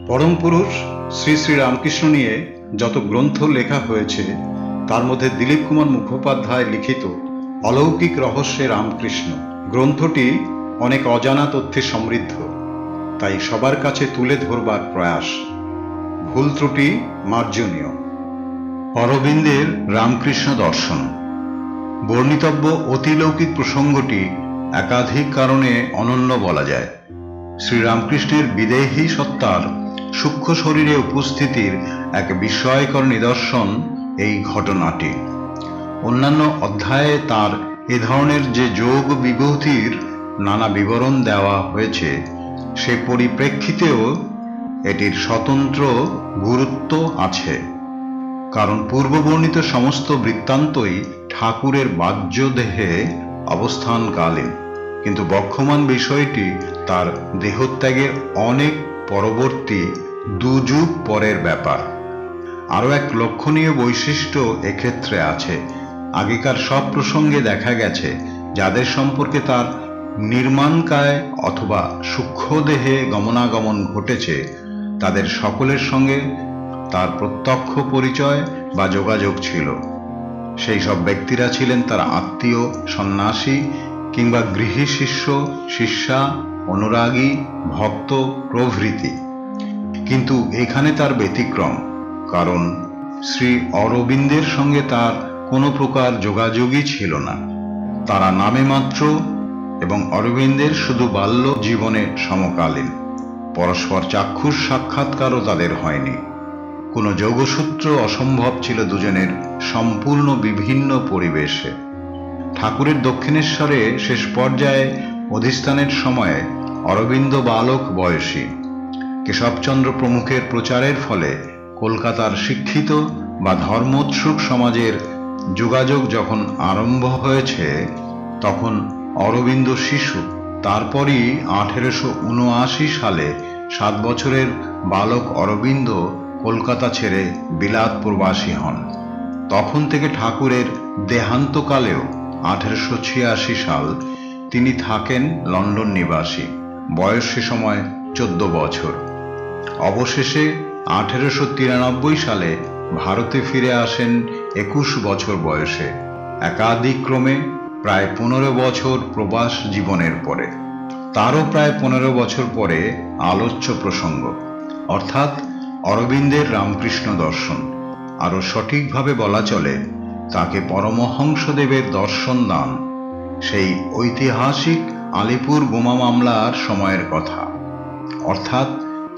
পরম পুরুষ শ্রী শ্রী রামকৃষ্ণ নিয়ে যত গ্রন্থ লেখা হয়েছে তার মধ্যে দিলীপ কুমার মুখোপাধ্যায় লিখিত অলৌকিক রহস্যে রামকৃষ্ণ গ্রন্থটি অনেক অজানা তথ্যে সমৃদ্ধ, তাই সবার কাছে তুলে ধরবার প্রয়াস। ভুল ত্রুটি মার্জনীয়। অরবিন্দের রামকৃষ্ণ দর্শন বর্ণিতব্য অতিলৌকিক প্রসঙ্গটি একাধিক কারণে অনন্য বলা যায়। শ্রীরামকৃষ্ণের বিদেহী সত্তার সূক্ষ্ম শরীরে উপস্থিতির এক বিস্ময়কর নিদর্শন এই ঘটনাটি। অন্যান্য অধ্যায়ে তার এ ধরনের যে যোগ বিভূতির নানা বিবরণ দেওয়া হয়েছে, সে পরিপ্রেক্ষিতেও এটির স্বতন্ত্র গুরুত্ব আছে। কারণ পূর্ববর্ণিত সমস্ত বৃত্তান্তই ঠাকুরের বাহ্য দেহে অবস্থানকালীন, কিন্তু বক্ষমান বিষয়টি তার দেহত্যাগের অনেক পরবর্তী দুযুগ পরের ব্যাপার। আরও এক লক্ষণীয় বৈশিষ্ট্য এক্ষেত্রে আছে। আগেকার সব প্রসঙ্গে দেখা গেছে যাদের সম্পর্কে তার নির্মাণকায় অথবা সূক্ষ্মদেহে গমনাগমন ঘটেছে, তাদের সকলের সঙ্গে তার প্রত্যক্ষ পরিচয় বা যোগাযোগ ছিল। সেই সব ব্যক্তিরা ছিলেন তার আত্মীয়, সন্ন্যাসী কিংবা গৃহী শিষ্য, শিষ্যা, অনুরাগী, ভক্ত প্রভৃতি। কিন্তু এখানে তার ব্যতিক্রম, কারণ শ্রী অরবিন্দের সঙ্গে তার কোনো প্রকার যোগাযোগই ছিল না। তারা নামে মাত্র এবং অরবিন্দের শুধু বাল্য জীবনে সমকালীন। পরস্পর চাক্ষুষ সাক্ষাৎকারও তাদের হয়নি। কোনো যোগসূত্র অসম্ভব ছিল দুজনের সম্পূর্ণ বিভিন্ন পরিবেশে। ঠাকুরের দক্ষিণেশ্বরে শেষ পর্যায়ে অধিষ্ঠানের সময়ে অরবিন্দ বালক বয়সী। কেশবচন্দ্র প্রমুখের প্রচারের ফলে কলকাতার শিক্ষিত বা ধর্মোৎসুক সমাজের যোগাযোগ যখন আরম্ভ হয়েছে, তখন অরবিন্দ শিশু। তারপরই 1879 সালে 7 বছরের বালক অরবিন্দ কলকাতা ছেড়ে বিলাত প্রবাসী হন। তখন থেকে ঠাকুরের দেহান্তকালেও 1886 সাল তিনি থাকেন লন্ডন নিবাসী। বয়স সে সময় 14 বছর। অবশেষে 1893 সালে ভারতে ফিরে আসেন 21 বছর বয়সে, একাদিক্রমে প্রায় 15 বছর প্রবাস জীবনের পরে। তারও প্রায় 15 বছর পরে আলোচ্য প্রসঙ্গ, অর্থাৎ অরবিন্দের রামকৃষ্ণ দর্শন। আরও সঠিকভাবে বলা চলে তাকে পরমহংসদেবের দর্শন দান, সেই ঐতিহাসিক আলিপুর বোমা মামলার সময়ের কথা। অর্থাৎ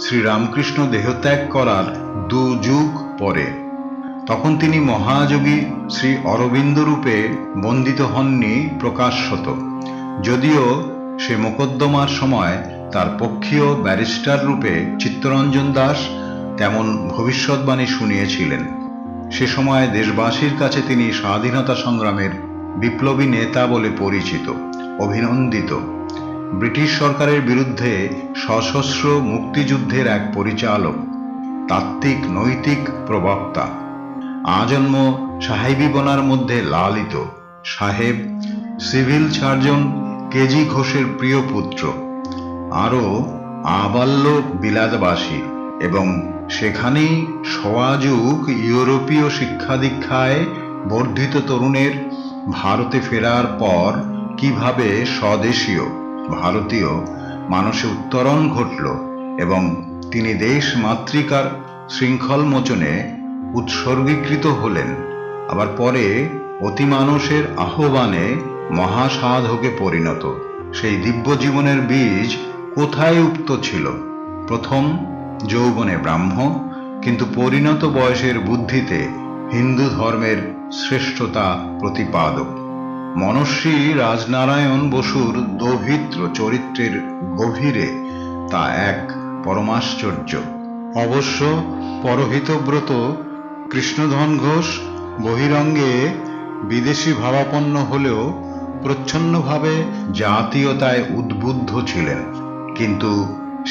শ্রীরামকৃষ্ণ দেহত্যাগ করার 2 যুগ পরে। তখন তিনি মহাযোগী শ্রী অরবিন্দ রূপে বন্দিত হননি প্রকাশ্যত, যদিও সে মোকদ্দমার সময় তার পক্ষীয় ব্যারিস্টার রূপে চিত্তরঞ্জন দাস তেমন ভবিষ্যৎবাণী শুনিয়েছিলেন। সে সময় দেশবাসীর কাছে তিনি স্বাধীনতা সংগ্রামের বিপ্লবী নেতা বলে পরিচিত, অভিনন্দিত। ব্রিটিশ সরকারের বিরুদ্ধে সশস্ত্র মুক্তিযুদ্ধের এক পরিচালক, তাত্ত্বিক নৈতিক প্রবক্তা, আজন্ম সাহেবীপনার মধ্যে লালিত সাহেব, সিভিল সার্জন কেজি ঘোষের প্রিয় পুত্র, আরও আবাল্য বিলাতবাসী এবং সেখানেই সওয়াযুগ ইউরোপীয় শিক্ষাদীক্ষায় বর্ধিত তরুণের ভারতে ফেরার পর কিভাবে স্বদেশীয় ভারতীয় মানসে উত্তরণ ঘটল এবং তিনি দেশ মাতৃকার শৃঙ্খল মোচনে উৎসর্গীকৃত হলেন, আবার পরে অতিমানসের আহ্বানে মহাসাধকে পরিণত। সেই দিব্য জীবনের বীজ কোথায় উক্ত ছিল? প্রথম যৌবনে ব্রাহ্ম, কিন্তু পরিণত বয়সের বুদ্ধিতে হিন্দু ধর্মের শ্রেষ্ঠতা প্রতিপাদক। মনস্বী রাজনারায়ণ বসুর দৌহিত্র চরিত্রের গভীরে তা এক পরমাশ্চর্য। অবশ্য পরহিতব্রত কৃষ্ণধন ঘোষ বহিরঙ্গে বিদেশি ভাবাপন্ন হলেও প্রচ্ছন্নভাবে জাতীয়তায় উদ্বুদ্ধ ছিলেন। কিন্তু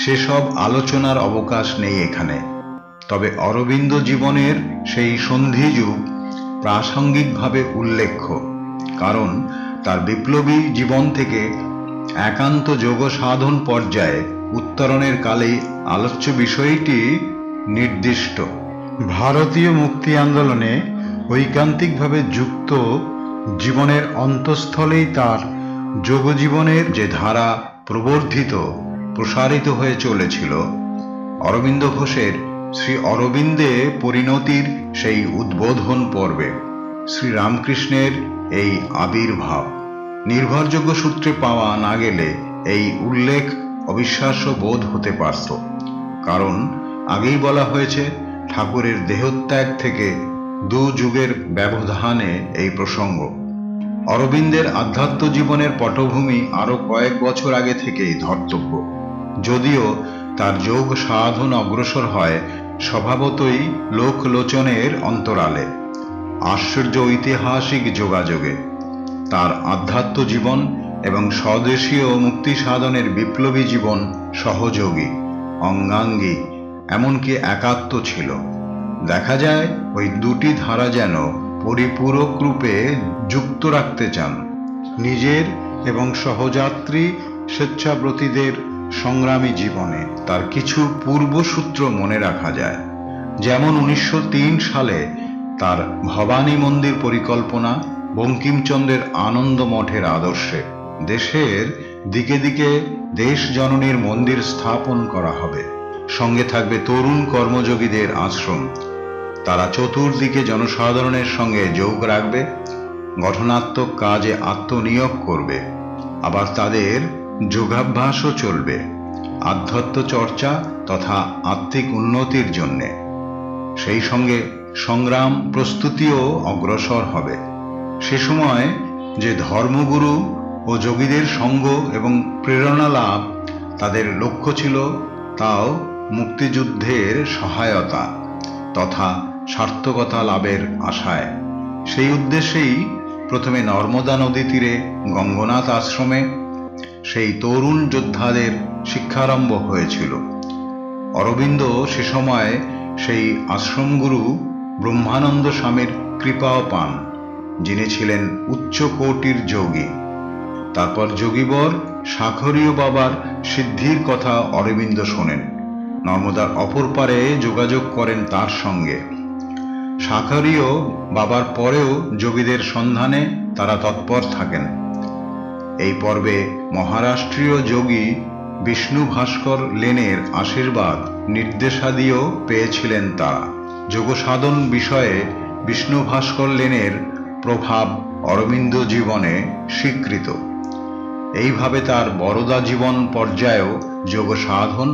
সেসব আলোচনার অবকাশ নেই এখানে। তবে অরবিন্দ জীবনের সেই সন্ধিযুগ প্রাসঙ্গিকভাবে উল্লেখ্য, কারণ তার বিপ্লবী জীবন থেকে একান্ত যোগ সাধন পর্যায়ে উত্তরণের কালেই আলোচ্য বিষয়টি নির্দিষ্ট। ভারতীয় মুক্তি আন্দোলনে ঐকান্তিকভাবে যুক্ত জীবনের অন্তঃস্থলেই তার যোগজীবনের যে ধারা প্রসারিত হয়ে চলেছিল, অরবিন্দ ঘোষের শ্রী অরবিন্দে পরিণতির সেই উদ্বোধন পর্বে শ্রীরামকৃষ্ণের এই আবির্ভাব নির্ভরযোগ্য সূত্রে পাওয়া না গেলে এই উল্লেখ অবিশ্বাস্য বোধ হতে পারত। কারণ আগেই বলা হয়েছে, ঠাকুরের দেহত্যাগ থেকে 2 যুগের ব্যবধানে এই প্রসঙ্গ। অরবিন্দের আধ্যাত্ম জীবনের পটভূমি আরো কয়েক বছর আগে থেকেই ধর্তব্য, যদিও তার যোগ সাধন অগ্রসর হয় স্বভাবতই লোকলোচনের অন্তরালে, আশ্চর্য ঐতিহাসিক যোগাযোগে। তার আধ্যাত্ম জীবন এবং স্বদেশীয় মুক্তি সাধনের বিপ্লবী জীবন সহযোগী, অঙ্গাঙ্গী, এমনকি একাত্ম ছিল। দেখা যায় ওই দুটি ধারা যেন পরিপূরক রূপে যুক্ত রাখতে চান। নিজের এবং সহযাত্রী স্বেচ্ছাব্রতীদের সংগ্রামী জীবনে তার কিছু পূর্বসূত্র মনে রাখা যায়। যেমন 1903 সালে তার ভবানী মন্দির পরিকল্পনা বঙ্কিমচন্দ্রের আনন্দ মঠের আদর্শে দেশের দিকে দিকে দেশ জননীর মন্দির স্থাপন করা হবে, সঙ্গে থাকবে তরুণ কর্মযোগীদের আশ্রম। তারা চতুর্দিকে জনসাধারণের সঙ্গে যোগ রাখবে, গঠনাত্মক কাজে আত্মনিয়োগ করবে, আবার তাদের যোগাভ্যাসও চলবে আধ্যাত্ম চর্চা তথা আত্মিক উন্নতির জন্যে। সেই সঙ্গে সংগ্রাম প্রস্তুতিও অগ্রসর হবে। সে সময় যে ধর্মগুরু ও যোগীদের সঙ্গ এবং প্রেরণা লাভ তাদের লক্ষ্য ছিল, তাও মুক্তিযুদ্ধের সহায়তা তথা সার্থকতা লাভের আশায়। সেই উদ্দেশ্যেই প্রথমে নর্মদা নদী তীরে গঙ্গনাথ আশ্রমে সেই তরুণ যোদ্ধাদের শিক্ষারম্ভ হয়েছিল। অরবিন্দ সে সময় সেই আশ্রমগুরু ব্রহ্মানন্দ স্বামীর কৃপাও পান, যিনি ছিলেন উচ্চ কোটির যোগী। তারপর যোগীবর শাখরীয় বাবার সিদ্ধির কথা অরবিন্দ শোনেন, নর্মদার অপর পারে যোগাযোগ করেন তার সঙ্গে। শাখরীয় বাবার পরেও যোগীদের সন্ধানে তারা তৎপর থাকেন। এই পর্বে মহারাষ্ট্রীয় যোগী বিষ্ণু ভাস্কর লেনের আশীর্বাদ নির্দেশাদিও পেয়েছিলেন তারা। যোগসাধন বিষয়ে বিষ্ণু ভাস্কর লেনের প্রভাব অরবিন্দ জীবনে স্বীকৃত। এইভাবে তার বরোদা জীবন পর্যায়েও যোগ সাধন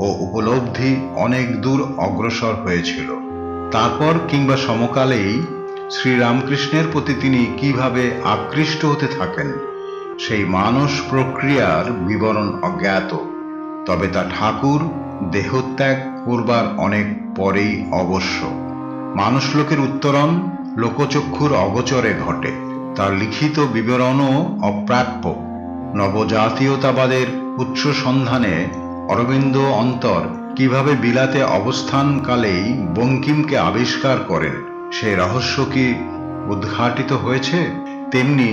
ও উপলব্ধি অনেক দূর অগ্রসর হয়েছিল। তারপর কিংবা সমকালেই শ্রীরামকৃষ্ণের প্রতি তিনি কিভাবে আকৃষ্ট হতে থাকেন, সেই মানস প্রক্রিয়ার বিবরণ অজ্ঞাত। তবে তা ঠাকুর দেহত্যাগ করবার অনেক পরেই অবশ্য। মানুষলোকের উত্তরণ লোকচক্ষুর অগোচরে ঘটে। তার লিখিত বিবরণও অপ্রাপ্য। নবজাতীয়তাবাদের উৎস সন্ধানে অরবিন্দ অন্তর কিভাবে বিলাতে অবস্থানকালেই বঙ্কিমকে আবিষ্কার করেন, সে রহস্য কি উদ্ঘাটিত হয়েছে? তেমনি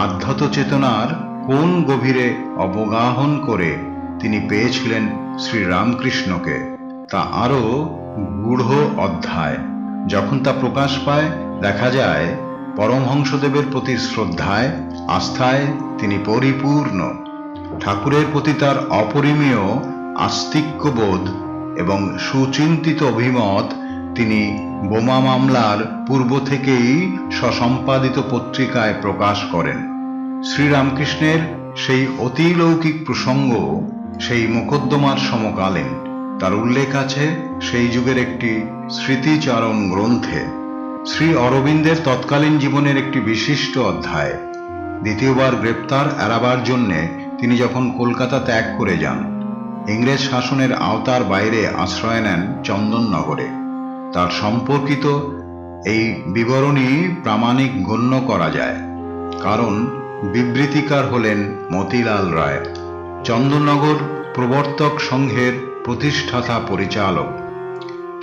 আধ্যাত্ম চেতনার কোন গভীরে অবগাহন করে তিনি পেয়েছিলেন শ্রীরামকৃষ্ণকে, তা আরও গূঢ় অধ্যায়। যখন তা প্রকাশ পায়, দেখা যায় পরমহংসদেবের প্রতি শ্রদ্ধায় আস্থায় তিনি পরিপূর্ণ। ঠাকুরের প্রতি তার অপরিমেয় আস্তিক্যবোধ এবং সুচিন্তিত অভিমত তিনি বোমা মামলার পূর্ব থেকেই স্বসম্পাদিত পত্রিকায় প্রকাশ করেন। শ্রীরামকৃষ্ণের সেই অতিলৌকিক প্রসঙ্গ সেই মোকদ্দমার সমকালীন। তার উল্লেখ আছে সেই যুগের একটি স্মৃতিচারণ গ্রন্থে। শ্রী অরবিন্দের তৎকালীন জীবনের একটি বিশিষ্ট অধ্যায়। দ্বিতীয়বার গ্রেপ্তার এড়াবার জন্যে তিনি যখন কলকাতা ত্যাগ করে যান, ইংরেজ শাসনের আওতার বাইরে আশ্রয় নেন চন্দননগরে। তার সম্পর্কিত এই বিবরণী প্রামাণিক গণ্য করা যায়, কারণ বিবৃতিকার হলেন মতিলাল রায়, চন্দননগর প্রবর্তক সংঘের প্রতিষ্ঠাতা পরিচালক।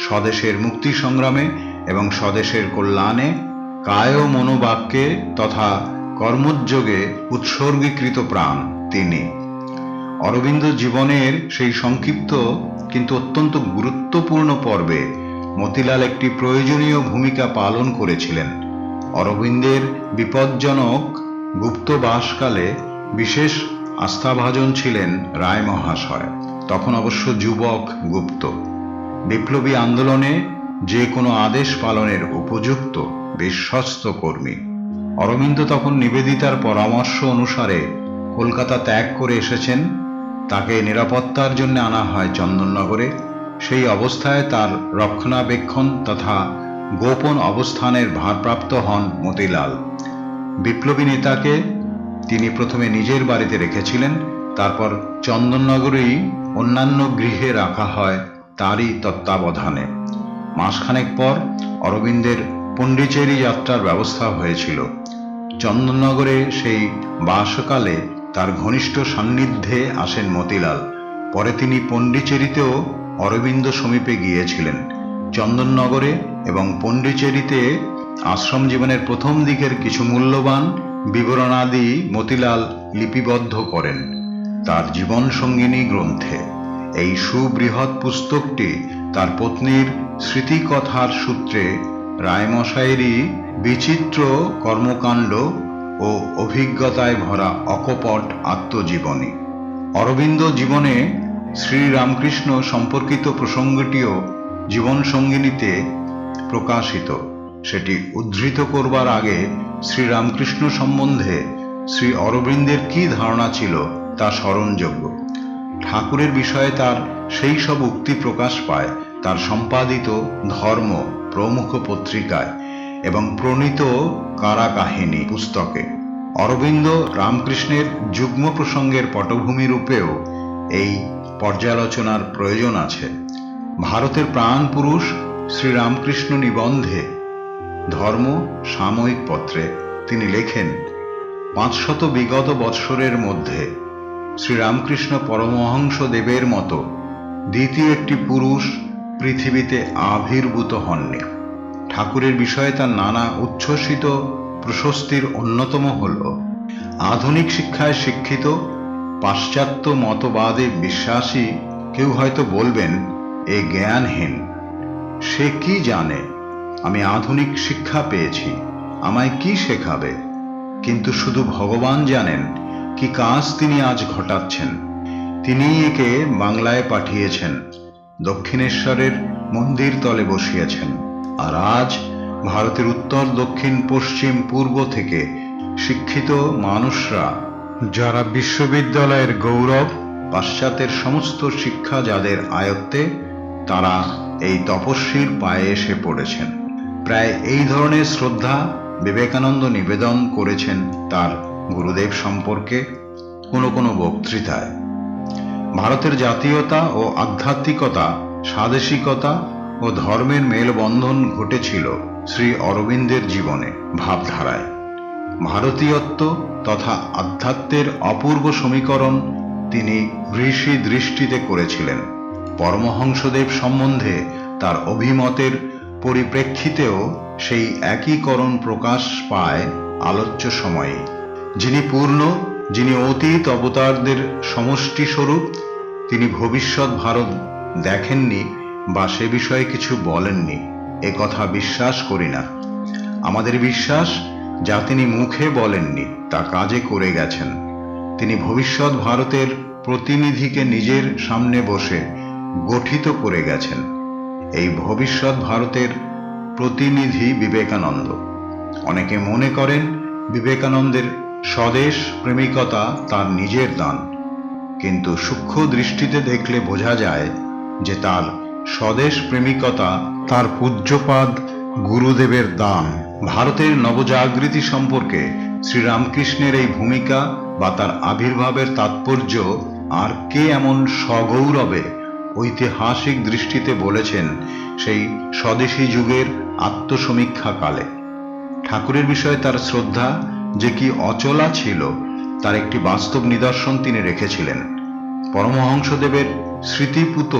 স্বদেশের মুক্তি সংগ্রামে এবং স্বদেশের কল্যাণে কায় মনোবাক্যে তথা কর্মোদ্যোগে উৎসর্গীকৃত প্রাণ তিনি। অরবিন্দ জীবনের সেই সংক্ষিপ্ত কিন্তু অত্যন্ত গুরুত্বপূর্ণ পর্বে মতিলাল একটি প্রয়োজনীয় ভূমিকা পালন করেছিলেন। অরবিন্দের বিপজ্জনক গুপ্তবাসকালে বিশেষ আস্থাভাজন ছিলেন রায় মহাশয়, তখন অবশ্য যুবক গুপ্ত। বিপ্লবী আন্দোলনে যে কোনো আদেশ পালনের উপযুক্ত বিশ্বস্ত কর্মী। অরবিন্দ তখন নিবেদিতার পরামর্শ অনুসারে কলকাতা ত্যাগ করে এসেছেন। তাকে নিরাপত্তার জন্য আনা হয় চন্দননগরে। সেই অবস্থায় তার রক্ষণাবেক্ষণ তথা গোপন অবস্থানের ভারপ্রাপ্ত হন মতিলাল। বিপ্লবী নেতাকে তিনি প্রথমে নিজের বাড়িতে রেখেছিলেন, তারপর চন্দননগরেই অন্যান্য গৃহে রাখা হয় তারই তত্ত্বাবধানে। মাসখানেক পর অরবিন্দের পণ্ডিচেরি যাত্রার ব্যবস্থা হয়েছিল। চন্দননগরে সেই বাসকালে তার ঘনিষ্ঠ সান্নিধ্যে আসেন মতিলাল। পরে তিনি পণ্ডিচেরিতেও অরবিন্দ সমীপে গিয়েছিলেন। চন্দননগরে এবং পণ্ডিচেরিতে আশ্রম জীবনের প্রথম দিকের কিছু মূল্যবান বিবরণাদি মতিলাল লিপিবদ্ধ করেন তার জীবন সঙ্গিনী গ্রন্থে। এই সুবৃহৎ পুস্তকটি তার পত্নীর স্মৃতিকথার সূত্রে রায়মশাইয়েরই বিচিত্র কর্মকাণ্ড ও অভিজ্ঞতায় ভরা অকপট আত্মজীবনী। অরবিন্দ জীবনে শ্রীরামকৃষ্ণ সম্পর্কিত প্রসঙ্গটিও জীবন সঙ্গিনীতে প্রকাশিত। সেটি উদ্ধৃত করবার আগে শ্রীরামকৃষ্ণ সম্বন্ধে শ্রী অরবিন্দের কি ধারণা ছিল তা স্মরণযোগ্য। ঠাকুরের বিষয়ে তার সেই সব উক্তি প্রকাশ পায় তার সম্পাদিত ধর্ম প্রমুখ পত্রিকায় এবং প্রণীত কারাকাহিনী পুস্তকে। অরবিন্দ রামকৃষ্ণের যুগ্ম প্রসঙ্গের পটভূমি রূপেও এই পর্যালোচনার প্রয়োজন আছে। ভারতের প্রাণ পুরুষ শ্রীরামকৃষ্ণ নিবন্ধে ধর্ম সাময়িক পত্রে তিনি লেখেন, 500 বিগত বৎসরের মধ্যে শ্রীরামকৃষ্ণ পরমহংস দেবের মতো দ্বিতীয় একটি পুরুষ পৃথিবীতে আবির্ভূত হননি। ঠাকুরের বিষয়ে তার নানা উচ্ছ্বসিত প্রশস্তির অন্যতম হল, আধুনিক শিক্ষায় শিক্ষিত পাশ্চাত্য মতবাদে বিশ্বাসী কেউ হয়তো বলবেন এ জ্ঞানহীন, সে কি জানে, আমি আধুনিক শিক্ষা পেয়েছি, আমায় কি শেখাবে। কিন্তু শুধু ভগবান জানেন কি কাজ তিনি আজ ঘটাচ্ছেন। তিনিই একে বাংলায় পাঠিয়েছেন, দক্ষিণেশ্বরের মন্দির তলে বসিয়েছেন। আর আজ ভারতের উত্তর দক্ষিণ পশ্চিম পূর্ব থেকে শিক্ষিত মানুষরা, যারা বিশ্ববিদ্যালয়ের গৌরব, পাশ্চাত্যের সমস্ত শিক্ষা যাদের আয়ত্তে, তারা এই তপস্বীর পায়ে এসে পড়েছেন। প্রায় এই ধরনের শ্রদ্ধা বিবেকানন্দ নিবেদন করেছেন তার গুরুদেব সম্পর্কে কোনো কোনো বক্তৃতায়। ভারতের জাতীয়তা ও আধ্যাত্মিকতা, স্বাদেশিকতা ও ধর্মের মেলবন্ধন ঘটেছিল শ্রী অরবিন্দের জীবনে, ভাবধারায়। ভারতীয়ত্ব তথা আধ্যাত্মের অপূর্ব সমীকরণ তিনি ঋষি দৃষ্টিতে করেছিলেন। পরমহংসদেব সম্বন্ধে তার অভিমতের পরিপ্রেক্ষিতেও সেই একীকরণ প্রকাশ পায় আলোচ্য সময়ে। যিনি পূর্ণ, যিনি অতীত অবতারদের সমষ্টি স্বরূপ, তিনি ভবিষ্যৎ ভারত দেখেননি বা সে বিষয়ে কিছু বলেননি, এ কথা বিশ্বাস করি না। আমাদের বিশ্বাস যা তিনি মুখে বলেননি তা কাজে করে গেছেন। তিনি ভবিষ্যৎ ভারতের প্রতিনিধিকে নিজের সামনে বসে গঠিত করে গেছেন। এই ভবিষ্যৎ ভারতের প্রতিনিধি বিবেকানন্দ। অনেকে মনে করেন বিবেকানন্দের স্বদেশ প্রেমিকতা তার নিজের দান, কিন্তু সূক্ষ্ম দৃষ্টিতে দেখলে বোঝা যায় যে তার স্বদেশ প্রেমিকতা তার পূজ্যপাদ গুরুদেবের দান। ভারতের নবজাগৃতি সম্পর্কে শ্রীরামকৃষ্ণের এই ভূমিকা বা তার আবির্ভাবের তাৎপর্য আর কে এমন সগৌরবে ঐতিহাসিক দৃষ্টিতে বলেছেন সেই স্বদেশী যুগের আত্মসমীক্ষা কালে। ঠাকুরের বিষয়ে তার শ্রদ্ধা যে কি অচলা ছিল তার একটি বাস্তব নিদর্শন তিনি রেখেছিলেন। পরমহংসদেবের স্মৃতিপুত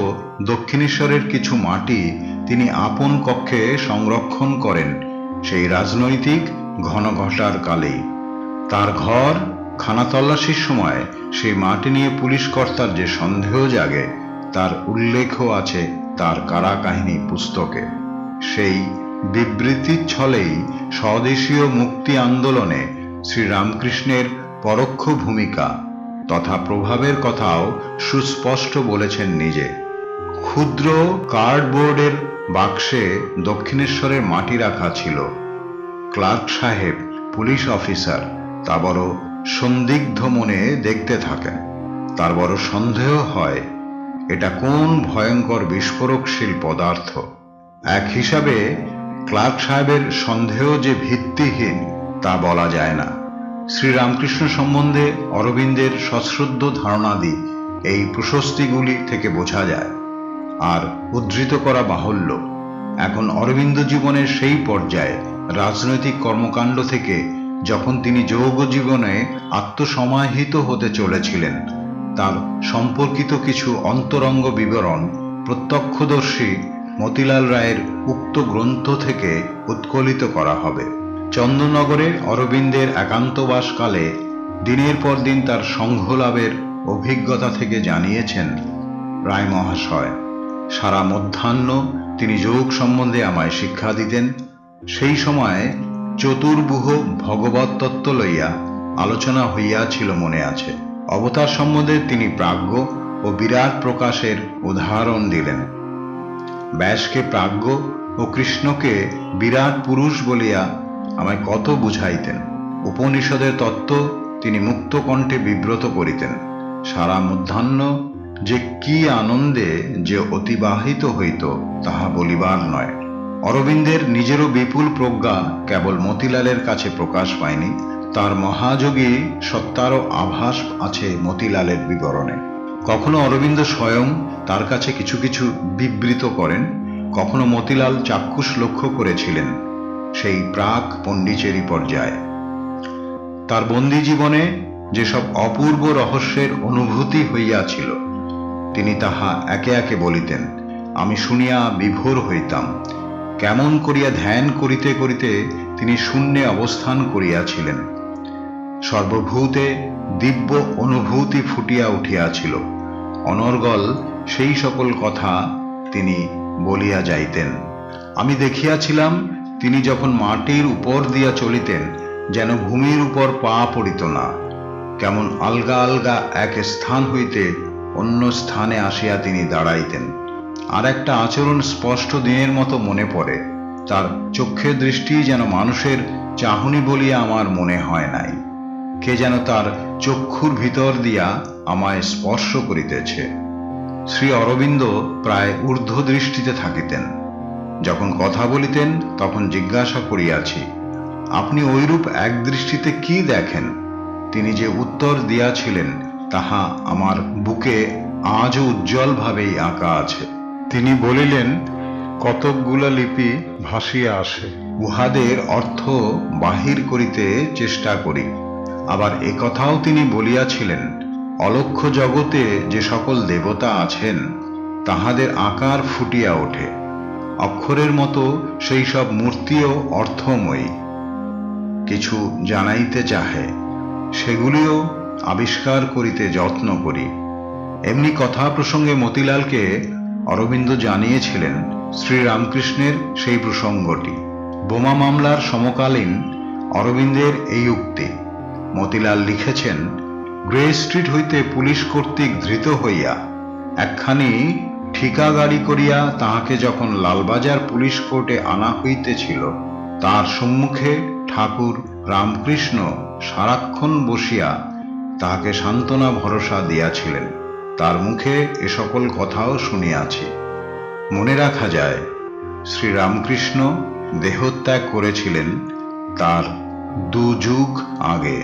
দক্ষিণেশ্বরের কিছু মাটি তিনি আপন কক্ষে সংরক্ষণ করেন সেই রাজনৈতিক ঘনঘটার কালেই। তার ঘর খানা তল্লাশির সময় সেই মাটি নিয়ে পুলিশ কর্তার যে সন্দেহ জাগে তার উল্লেখও আছে তার কারা কাহিনী পুস্তকে। সেই বিবৃতির ছলেই স্বদেশীয় মুক্তি আন্দোলনে শ্রীরামকৃষ্ণের পরোক্ষ ভূমিকা তথা প্রভাবের কথাও সুস্পষ্ট বলেছেন নিজে। ক্ষুদ্র কার্ডবোর্ডের বাক্সে দক্ষিণেশ্বরের মাটি রাখা ছিল। ক্লার্ক সাহেব, পুলিশ অফিসার, তা বড় সন্দিগ্ধ মনে দেখতে থাকেন। তার বড় সন্দেহ হয় এটা কোন ভয়ঙ্কর বিস্ফোরকশীল পদার্থ। এক হিসাবে ক্লার্ক সাহেবের সন্দেহ যে ভিত্তিহীন তা বলা যায় না। শ্রীরামকৃষ্ণ সম্বন্ধে অরবিন্দের সশ্রদ্ধ ধারণাদি এই প্রশস্তিগুলি থেকে বোঝা যায়। আর উদ্ধৃত করা বাহুল্য, এখন অরবিন্দ জীবনের সেই পর্যায়ে রাজনৈতিক কর্মকাণ্ড থেকে যখন তিনি যোগ জীবনে আত্মসমাহিত হতে চলেছিলেন, তার সম্পর্কিত কিছু অন্তরঙ্গ বিবরণ প্রত্যক্ষদর্শী মতিলাল রায়ের উক্ত গ্রন্থ থেকে উৎকলিত করা হবে। চন্দননগরে অরবিন্দের একান্তবাসকালে দিনের পর দিন তার সংঘলাভের অভিজ্ঞতা থেকে জানিয়েছেন রায় মহাশয়, সারা মধ্যাহ্ন তিনি যোগ সম্বন্ধে আমায় শিক্ষা দিতেন। সেই সময় চতুর্বুহ ভগবত তত্ত্ব লইয়া আলোচনা হইয়াছিল মনে আছে। অবতার সম্বন্ধে তিনি প্রাজ্ঞ ও বিরাট প্রকাশের উদাহরণ দিলেন। ব্যাসকে প্রাজ্ঞ ও কৃষ্ণকে বিরাট পুরুষ বলিয়া আমায় কত বুঝাইতেন। উপনিষদের তত্ত্ব তিনি মুক্ত কণ্ঠে বিব্রত করিতেন। সারা মধ্যাহ্ন যে কি আনন্দে যে অতিবাহিত হইত তাহা বলিবার নয়। অরবিন্দের নিজেরও বিপুল প্রজ্ঞা কেবল মতিলালের কাছে প্রকাশ পায়নি, তার মহাযোগী সত্তারও আভাস আছে মতিলালের বিবরণে। কখনো অরবিন্দ স্বয়ং তার কাছে কিছু কিছু বিবৃত করেন, কখনো মতিলাল চাক্ষুষ লক্ষ্য করেছিলেন সেই প্রাক পণ্ডিচেরি পর্যায়ে। তার বন্দী জীবনে যেসব অপূর্ব রহস্যের অনুভূতি হইয়াছিল তিনি তাহা একে একে বলিতেন। আমি শুনিয়া বিভোর হইতাম। কেমন করিয়া ধ্যান করিতে করিতে তিনি শূন্যে অবস্থান করিয়াছিলেন। সর্বভূতে দিব্য অনুভূতি ফুটিয়া উঠিয়াছিল। অনর্গল সেই সকল কথা তিনি বলিয়া যাইতেন। আমি দেখিয়াছিলাম তিনি যখন মাটির উপর দিয়া চলিতেন যেন ভূমির উপর পা পড়িত না, কেমন আলগা আলগা এক স্থান হইতে অন্য স্থানে আসিয়া তিনি দাঁড়াইতেন। আর একটা আচরণ স্পষ্ট দিনের মতো মনে পড়ে, তার চক্ষের দৃষ্টি যেন মানুষের চাহনি বলিয়া আমার মনে হয় নাই। কে যেন তার চক্ষুর ভিতর দিয়া আমায় স্পর্শ করিতেছে। শ্রী অরবিন্দ প্রায় ঊর্ধ্ব দৃষ্টিতে থাকিতেন। যখন কথা বলিতেন তখন জিজ্ঞাসা করিয়াছি, আপনি ঐরূপ এক দৃষ্টিতে কি দেখেন? তিনি যে উত্তর দিয়াছিলেন তাহা আমার বুকে আজও উজ্জ্বলভাবেই আঁকা আছে। তিনি বলিলেন, কতকগুলা লিপি ভাসিয়া আসে, উহাদের অর্থ বাহির করিতে চেষ্টা করি। আবার একথাও তিনি বলিয়াছিলেন, অলক্ষ্য জগতে যে সকল দেবতা আছেন তাহাদের আকার ফুটিয়া ওঠে। অক্ষরের মতো সেই সব মূর্তিও অর্থময়ী, কিছু জানাইতে চাহে, সেগুলিও আবিষ্কার করিতে যত্ন করি। এমনি কথা প্রসঙ্গে মতিলালকে অরবিন্দ জানিয়েছিলেন শ্রীরামকৃষ্ণের সেই প্রসঙ্গটি। বোমা মামলার সমকালীন অরবিন্দের এই উক্তি। মতিলাল লিখেছেন, গ্রে স্ট্রিট হইতে পুলিশ কর্তৃক ধৃত হইয়া একখানি ঠিকা গাড়ি করিয়া তাহাকে যখন লালবাজার পুলিশ কোর্টে আনা হইতেছিল, তার সম্মুখে ঠাকুর রামকৃষ্ণ সারাক্ষণ বসিয়া তাহাকে সান্ত্বনা ভরসা দিয়াছিলেন। তার মুখে এ সকল কথাও শুনিয়াছি। মনে রাখা যায়, শ্রীরামকৃষ্ণ দেহত্যাগ করেছিলেন তার 2 যুগ আগে।